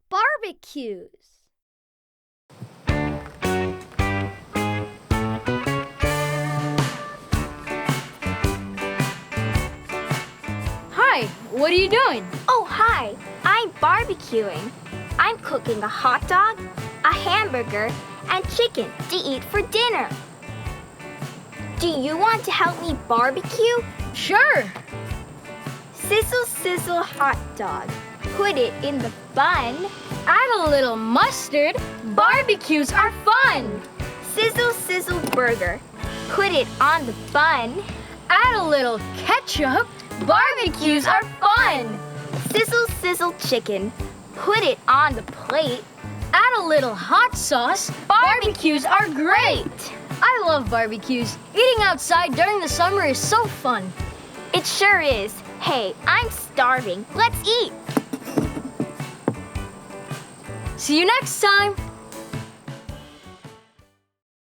Barebeques. Hi, what are you doing? Oh, hi. I'm barbecuing. I'm cooking a hot dog, a hamburger, and chicken to eat for dinner. Do you want to help me barbecue? Sure. Sizzle, sizzle hot dog. Put it in the bun. Add a little mustard. Barbecues are fun. Sizzle, sizzle burger. Put it on the bun. Add a little ketchup. Barbecues are fun. Sizzle, sizzle chicken. Put it on the plate. Add a little hot sauce. Barbecues are great. I love barbecues. Eating outside during the summer is so fun. It sure is. Hey, I'm starving. Let's eat. See you next time.